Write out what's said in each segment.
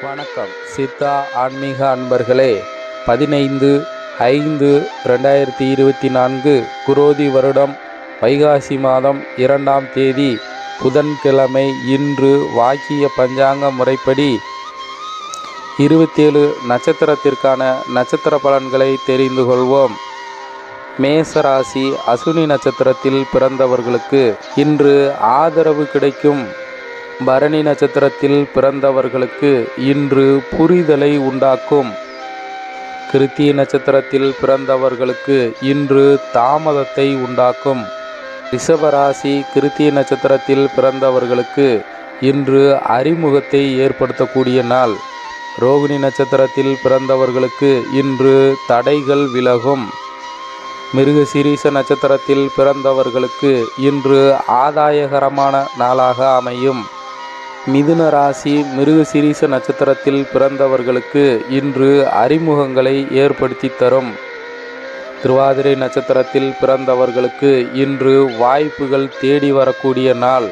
வணக்கம் சித்தா ஆன்மீக அன்பர்களே. 15/5/2024 குரோதி வருடம் வைகாசி மாதம் 2ஆம் தேதி புதன்கிழமை. இன்று வாக்கிய பஞ்சாங்க முறைப்படி 27 நட்சத்திரத்திற்கான நட்சத்திர பலன்களை தெரிந்து கொள்வோம். மேசராசி அசுனி நட்சத்திரத்தில் பிறந்தவர்களுக்கு இன்று ஆதரவு கிடைக்கும். பரணி நட்சத்திரத்தில் பிறந்தவர்களுக்கு இன்று புரிதலை உண்டாக்கும். கிருத்திகை நட்சத்திரத்தில் பிறந்தவர்களுக்கு இன்று தாமதத்தை உண்டாக்கும். ரிஷபராசி கிருத்திகை நட்சத்திரத்தில் பிறந்தவர்களுக்கு இன்று அறிமுகத்தை ஏற்படுத்தக்கூடிய நாள். ரோகிணி நட்சத்திரத்தில் பிறந்தவர்களுக்கு இன்று தடைகள் விலகும். மிருகசீரிஷ நட்சத்திரத்தில் பிறந்தவர்களுக்கு இன்று ஆதாயகரமான நாளாக அமையும். மிதுன ராசி மிருகசீரிஷ நட்சத்திரத்தில் பிறந்தவர்களுக்கு இன்று அறிமுகங்களை ஏற்படுத்தி தரும். திருவாதிரை நட்சத்திரத்தில் பிறந்தவர்களுக்கு இன்று வாய்ப்புகள் தேடி வரக்கூடிய நாள்.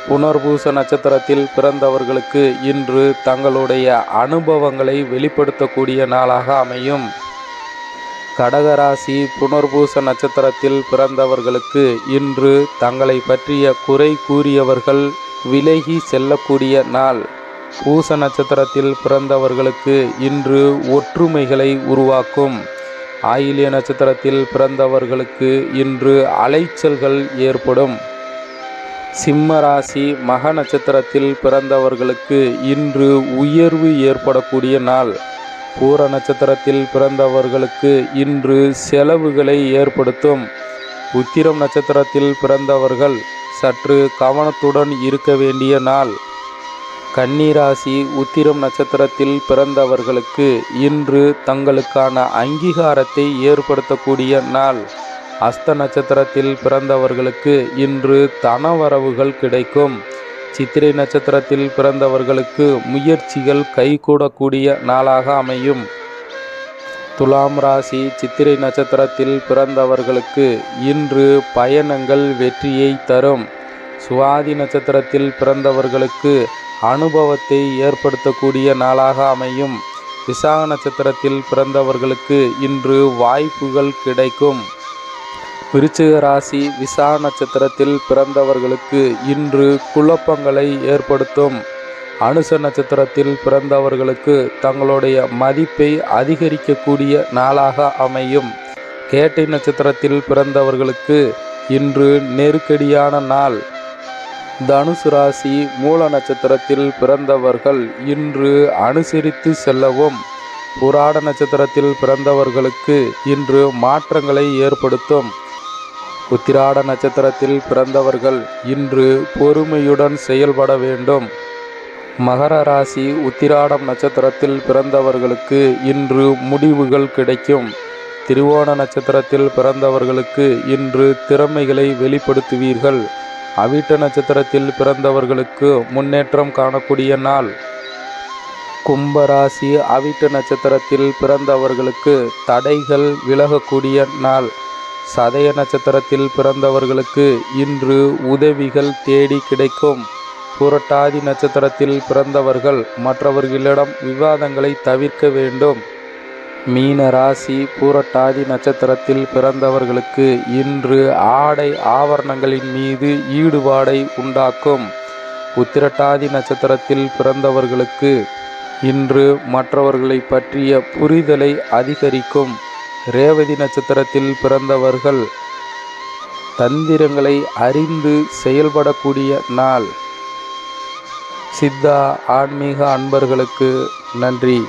புனர்பூச நட்சத்திரத்தில் பிறந்தவர்களுக்கு இன்று தங்களுடைய அனுபவங்களை வெளிப்படுத்தக்கூடிய நாளாக அமையும். கடகராசி புனர்பூச நட்சத்திரத்தில் பிறந்தவர்களுக்கு இன்று தங்களை பற்றிய குறை கூறியவர்கள் விலகி செல்லக்கூடிய நாள். பூச நட்சத்திரத்தில் பிறந்தவர்களுக்கு இன்று ஒற்றுமைகளை உருவாக்கும். ஆயில்ய நட்சத்திரத்தில் பிறந்தவர்களுக்கு இன்று அலைச்சல்கள் ஏற்படும். சிம்ம ராசி மக நட்சத்திரத்தில் பிறந்தவர்களுக்கு இன்று உயர்வு ஏற்படக்கூடிய நாள். பூர நட்சத்திரத்தில் பிறந்தவர்களுக்கு இன்று செலவுகளை ஏற்படுத்தும். உத்திரம் நட்சத்திரத்தில் பிறந்தவர்கள் சற்று கவனத்துடன் இருக்க வேண்டிய நாள். கன்னிராசி உத்திரம் நட்சத்திரத்தில் பிறந்தவர்களுக்கு இன்று தங்களுக்கான அங்கீகாரத்தை ஏற்படுத்தக்கூடிய நாள். அஸ்த நட்சத்திரத்தில் பிறந்தவர்களுக்கு இன்று தனவரவுகள் கிடைக்கும். சித்திரை நட்சத்திரத்தில் பிறந்தவர்களுக்கு முயற்சிகள் கைகூடக்கூடிய நாளாக அமையும். துலாம் ராசி சித்திரை நட்சத்திரத்தில் பிறந்தவர்களுக்கு இன்று பயணங்கள் வெற்றியை தரும். சுவாதி நட்சத்திரத்தில் பிறந்தவர்களுக்கு அனுபவத்தை ஏற்படுத்தக்கூடிய நாளாக அமையும். விசாக நட்சத்திரத்தில் பிறந்தவர்களுக்கு இன்று வாய்ப்புகள் கிடைக்கும். விருச்சிக ராசி விசாக நட்சத்திரத்தில் பிறந்தவர்களுக்கு இன்று குழப்பங்களை ஏற்படுத்தும். அனுச நட்சத்திரத்தில் பிறந்தவர்களுக்கு தங்களுடைய மதிப்பை அதிகரிக்கக்கூடிய நாளாக அமையும். கேட்டை நட்சத்திரத்தில் பிறந்தவர்களுக்கு இன்று நெருக்கடியான நாள். தனுசு ராசி மூல நட்சத்திரத்தில் பிறந்தவர்கள் இன்று அனுசரித்து செல்லவும். புராட நட்சத்திரத்தில் பிறந்தவர்களுக்கு இன்று மாற்றங்களை ஏற்படுத்தும். உத்திராட நட்சத்திரத்தில் பிறந்தவர்கள் இன்று பொறுமையுடன் செயல்பட வேண்டும். மகர ராசி உத்திராடம் நட்சத்திரத்தில் பிறந்தவர்களுக்கு இன்று முடிவுகள் கிடைக்கும். திருவோண நட்சத்திரத்தில் பிறந்தவர்களுக்கு இன்று திறமைகளை வெளிப்படுத்துவீர்கள். அவிட்ட நட்சத்திரத்தில் பிறந்தவர்களுக்கு முன்னேற்றம் காணக்கூடிய நாள். கும்பராசி அவிட்ட நட்சத்திரத்தில் பிறந்தவர்களுக்கு தடைகள் விலகக்கூடிய நாள். சதய நட்சத்திரத்தில் பிறந்தவர்களுக்கு இன்று உதவிகள் தேடி கிடைக்கும். புரட்டாதி நட்சத்திரத்தில் பிறந்தவர்கள் மற்றவர்களிடம் விவாதங்களை தவிர்க்க வேண்டும். மீன ராசி பூரட்டாதி நட்சத்திரத்தில் பிறந்தவர்களுக்கு இன்று ஆடை ஆபரணங்களின் மீது ஈடுபாடை உண்டாக்கும். உத்திரட்டாதி நட்சத்திரத்தில் பிறந்தவர்களுக்கு இன்று மற்றவர்களை பற்றிய புரிதலை அதிகரிக்கும். ரேவதி நட்சத்திரத்தில் பிறந்தவர்கள் தந்திரங்களை அறிந்து செயல்படக்கூடிய நாள். சித்தா ஆன்மீக அன்பர்களுக்கு நன்றி.